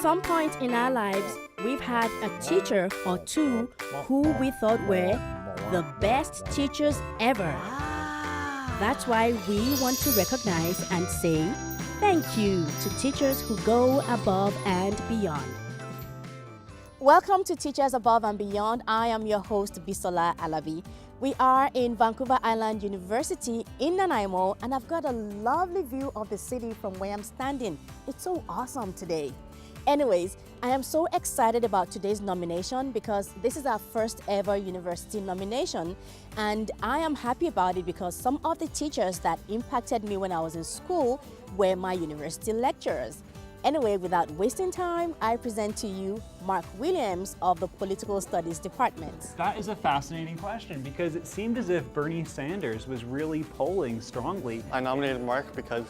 some point in our lives, we've had a teacher or two who we thought were the best teachers ever. That's why we want to recognize and say thank you to teachers who go above and beyond. Welcome to Teachers Above and Beyond. I am your host, Bisola Alabi. We are in Vancouver Island University in Nanaimo, and I've got a lovely view of the city from where I'm standing. It's so awesome today. Anyways, I am so excited about today's nomination because this is our first ever university nomination, and I am happy about it because some of the teachers that impacted me when I was in school were my university lecturers. Anyway, without wasting time, I present to you Mark Williams of the Political Studies Department. That is a fascinating question because it seemed as if Bernie Sanders was really polling strongly. I nominated Mark because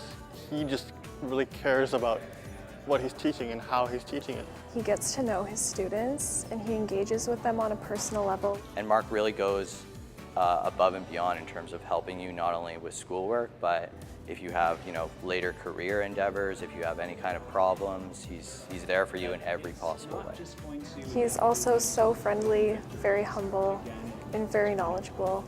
he just really cares about what he's teaching and how he's teaching it. He gets to know his students and he engages with them on a personal level. And Mark really goes above and beyond in terms of helping you not only with schoolwork, but if you have, later career endeavors, if you have any kind of problems, he's there for you in every possible way. He's also so friendly, very humble, and very knowledgeable.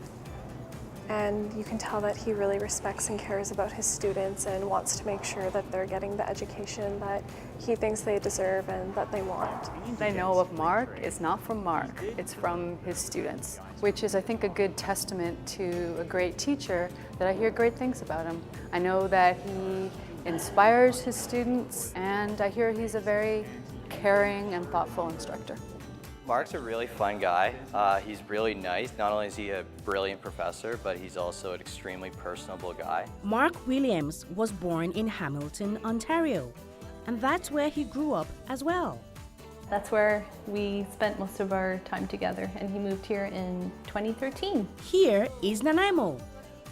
And you can tell that he really respects and cares about his students and wants to make sure that they're getting the education that he thinks they deserve and that they want. What I know of Mark is not from Mark, it's from his students, which is, I think, a good testament to a great teacher that I hear great things about him. I know that he inspires his students, and I hear he's a very caring and thoughtful instructor. Mark's a really fun guy. He's really nice. Not only is he a brilliant professor, but he's also an extremely personable guy. Mark Williams was born in Hamilton, Ontario, and that's where he grew up as well. That's where we spent most of our time together, and he moved here in 2013. Here is Nanaimo.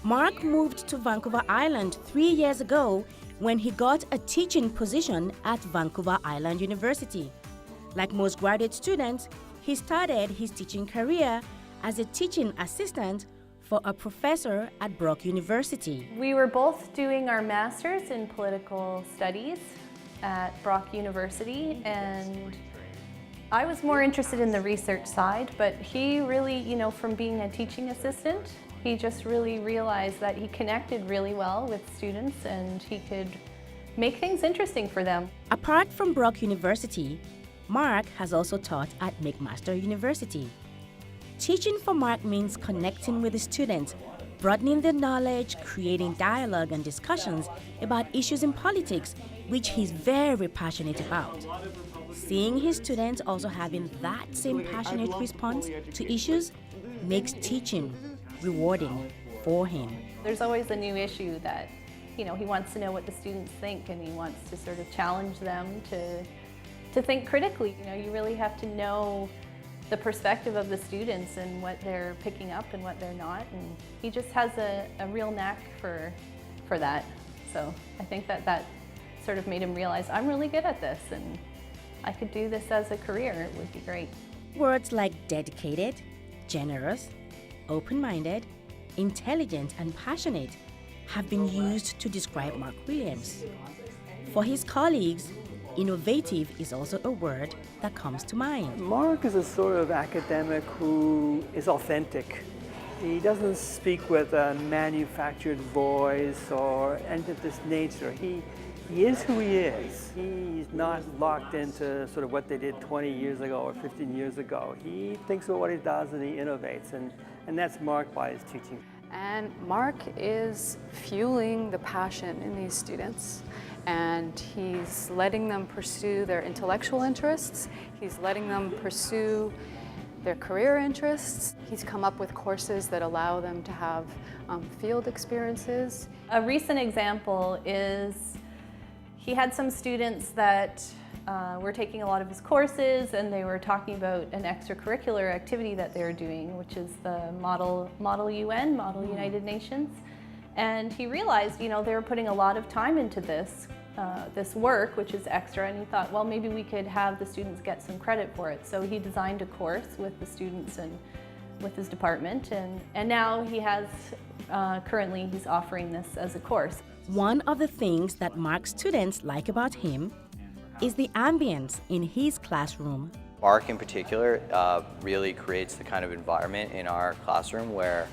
Mark moved to Vancouver Island 3 years ago when he got a teaching position at Vancouver Island University. Like most graduate students, he started his teaching career as a teaching assistant for a professor at Brock University. We were both doing our master's in political studies at Brock University, and I was more interested in the research side, but he really, from being a teaching assistant, he just really realized that he connected really well with students and he could make things interesting for them. Apart from Brock University, Mark has also taught at McMaster University. Teaching for Mark means connecting with the students, broadening their knowledge, creating dialogue and discussions about issues in politics, which he's very passionate about. Seeing his students also having that same passionate response to issues makes teaching rewarding for him. There's always a new issue that, he wants to know what the students think, and he wants to sort of challenge them to think critically. You really have to know the perspective of the students and what they're picking up and what they're not, and he just has a real knack for that. So I think that sort of made him realize, I'm really good at this and I could do this as a career. It would be great. Words like dedicated, generous, open-minded, intelligent and passionate have been used to describe Mark Williams. For his colleagues, innovative is also a word that comes to mind. Mark is a sort of academic who is authentic. He doesn't speak with a manufactured voice or anything of this nature. He is who he is. He's not locked into sort of what they did 20 years ago or 15 years ago. He thinks about what he does and he innovates, and that's marked by his teaching. And Mark is fueling the passion in these students, and he's letting them pursue their intellectual interests. He's letting them pursue their career interests. He's come up with courses that allow them to have field experiences. A recent example is he had some students that were taking a lot of his courses, and they were talking about an extracurricular activity that they were doing, which is the Model UN, Model United Nations. And he realized, they were putting a lot of time into this work, which is extra, and he thought, well, maybe we could have the students get some credit for it. So he designed a course with the students and with his department, and now he has, currently he's offering this as a course. One of the things that Mark's students like about him is the ambience in his classroom. Mark in particular really creates the kind of environment in our classroom where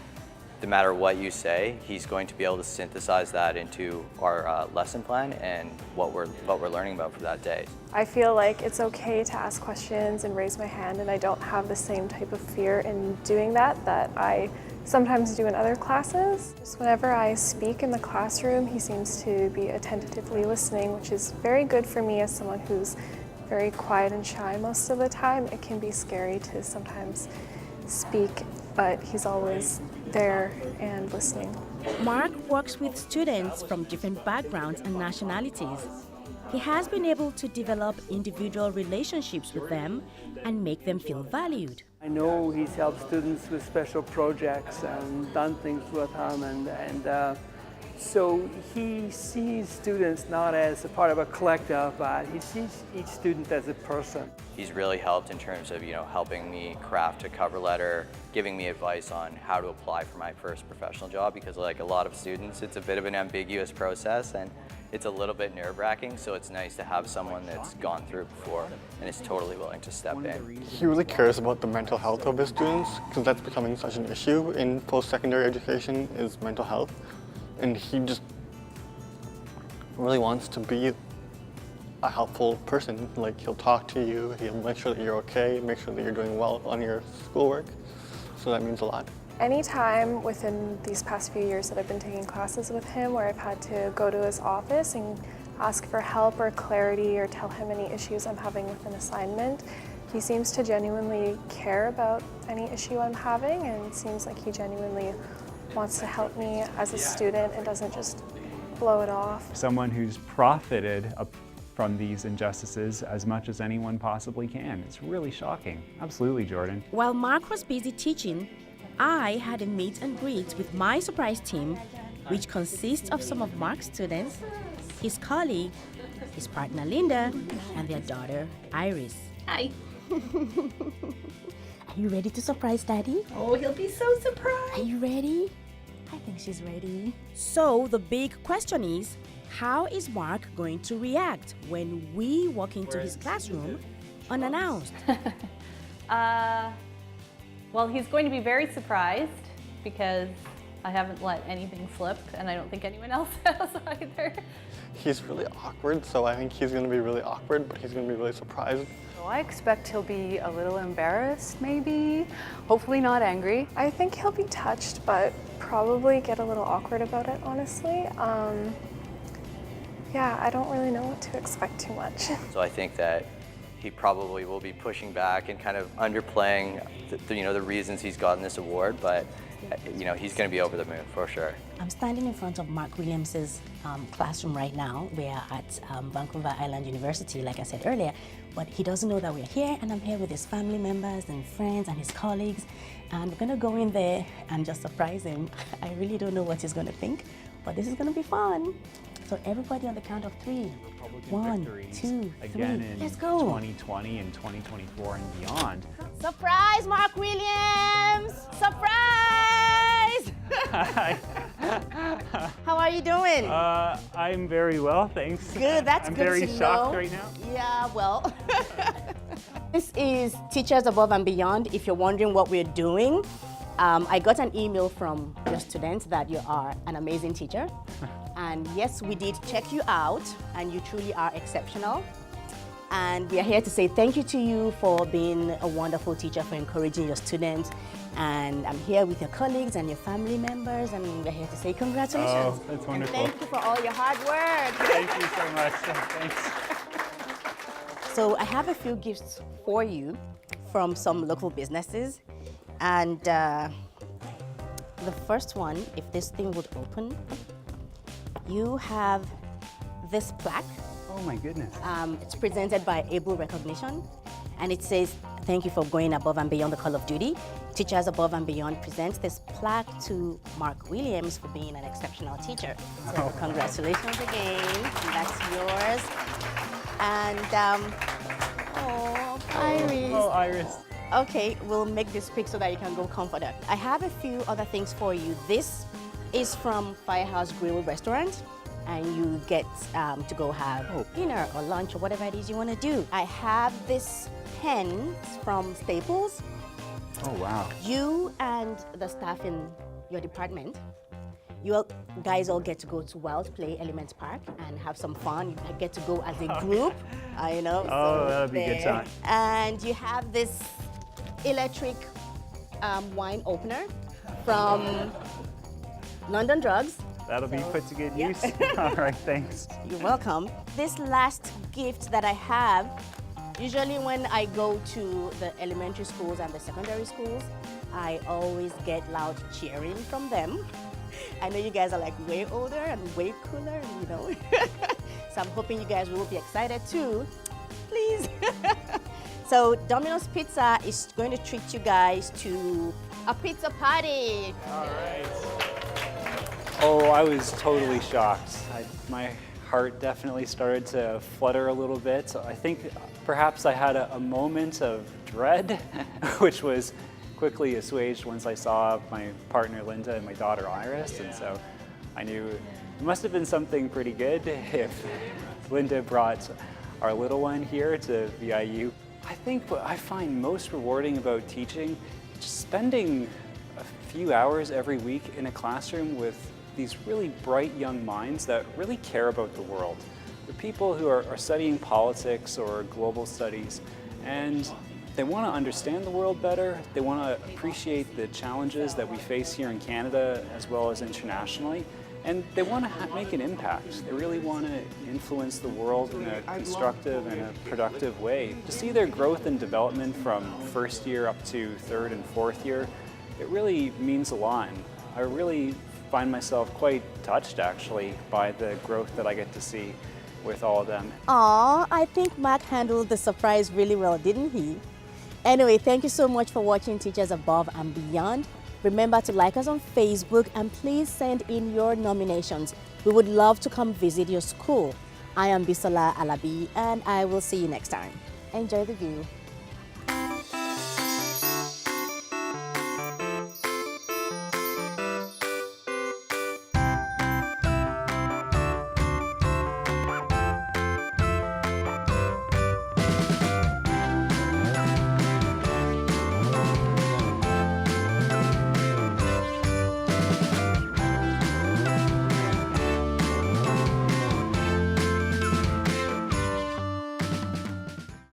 no matter what you say, he's going to be able to synthesize that into our lesson plan and what we're learning about for that day. I feel like it's okay to ask questions and raise my hand, and I don't have the same type of fear in doing that I sometimes do in other classes. Just whenever I speak in the classroom, he seems to be attentively listening, which is very good for me as someone who's very quiet and shy most of the time. It can be scary to sometimes speak, but he's always there and listening. Mark works with students from different backgrounds and nationalities. He has been able to develop individual relationships with them and make them feel valued. I know he's helped students with special projects and done things with them, and so he sees students not as a part of a collective, but he sees each student as a person. He's really helped in terms of, helping me craft a cover letter, giving me advice on how to apply for my first professional job, because like a lot of students, it's a bit of an ambiguous process and it's a little bit nerve-wracking, so it's nice to have someone that's gone through it before and is totally willing to step in. He really cares about the mental health of his students, because that's becoming such an issue in post-secondary education is mental health. And he just really wants to be a helpful person. Like, he'll talk to you, he'll make sure that you're okay, make sure that you're doing well on your schoolwork. So that means a lot. Anytime within these past few years that I've been taking classes with him where I've had to go to his office and ask for help or clarity or tell him any issues I'm having with an assignment, he seems to genuinely care about any issue I'm having, and it seems like he genuinely wants to help me as a student and doesn't just blow it off. Someone who's profited from these injustices as much as anyone possibly can. It's really shocking. Absolutely, Jordan. While Mark was busy teaching, I had a meet and greet with my surprise team, which consists of some of Mark's students, his colleague, his partner Linda, and their daughter Iris. Hi. Are you ready to surprise Daddy? Oh, he'll be so surprised. Are you ready? I think she's ready. So the big question is, how is Mark going to react when we walk into his classroom unannounced? Well, he's going to be very surprised because I haven't let anything slip, and I don't think anyone else has either. He's really awkward, so I think he's going to be really awkward, but he's going to be really surprised. So I expect he'll be a little embarrassed, maybe, hopefully not angry. I think he'll be touched, but probably get a little awkward about it, honestly. Yeah, I don't really know what to expect too much. So I think that he probably will be pushing back and kind of underplaying the reasons he's gotten this award, but he's going to be over the moon for sure. I'm standing in front of Mark Williams's classroom right now. We are at Vancouver Island University, like I said earlier, but he doesn't know that we're here, and I'm here with his family members and friends and his colleagues, and we're going to go in there and just surprise him. I really don't know what he's going to think, but this is going to be fun. So everybody on the count of 3. Republican 1, 2, 3. again in Let's go. 2020 and 2024 and beyond. Surprise, Mark Williams! Surprise! Hi. How are you doing? I'm very well, thanks. Good, that's I'm good very to shocked know. right now. Yeah, well. This is Teachers Above and Beyond. If you're wondering what we're doing, I got an email from your students that you are an amazing teacher. And yes, we did check you out, and you truly are exceptional. And we are here to say thank you to you for being a wonderful teacher, for encouraging your students. And I'm here with your colleagues and your family members, and we're here to say congratulations. Oh, that's wonderful. And thank you for all your hard work. Thank you so much. Thanks. So I have a few gifts for you from some local businesses. And the first one, if this thing would open, you have this plaque. Oh my goodness. It's presented by Able Recognition, and it says, thank you for going above and beyond the call of duty. Teachers Above and Beyond presents this plaque to Mark Williams for being an exceptional teacher. So congratulations again, and that's yours. And, Iris. Oh, Iris. Okay, we'll make this quick so that you can go comforted. I have a few other things for you. This is from Firehouse Grill Restaurant. and you get to go have dinner or lunch or whatever it is you want to do. I have this pen from Staples. Oh, wow. You and the staff in your department, you guys all get to go to Wild Play Elements Park and have some fun. You get to go as a group, you know. Oh, so that'll be a good there. time. And you have this electric wine opener from London Drugs. That'll be put to good yeah. use. All right, thanks. You're welcome. This last gift that I have, usually when I go to the elementary schools and the secondary schools, I always get loud cheering from them. I know you guys are like way older and way cooler, you know. So I'm hoping you guys will be excited too. Please. So Domino's Pizza is going to treat you guys to a pizza party. All right. Oh, I was totally shocked. My heart definitely started to flutter a little bit. I think perhaps I had a moment of dread, which was quickly assuaged once I saw my partner Linda and my daughter Iris, and so I knew it must have been something pretty good if Linda brought our little one here to VIU. I think what I find most rewarding about teaching, just spending a few hours every week in a classroom with these really bright young minds that really care about the world. They're people who are studying politics or global studies, and they want to understand the world better. They want to appreciate the challenges that we face here in Canada as well as internationally, and they want to make an impact. They really want to influence the world in a constructive and a productive way. To see their growth and development from first year up to third and fourth year, it really means a lot. And I really find myself quite touched actually by the growth that I get to see with all of them. Aw, I think Matt handled the surprise really well, didn't he? Anyway, thank you so much for watching Teachers Above and Beyond. Remember to like us on Facebook and please send in your nominations. We would love to come visit your school. I am Bisola Alabi and I will see you next time. Enjoy the view.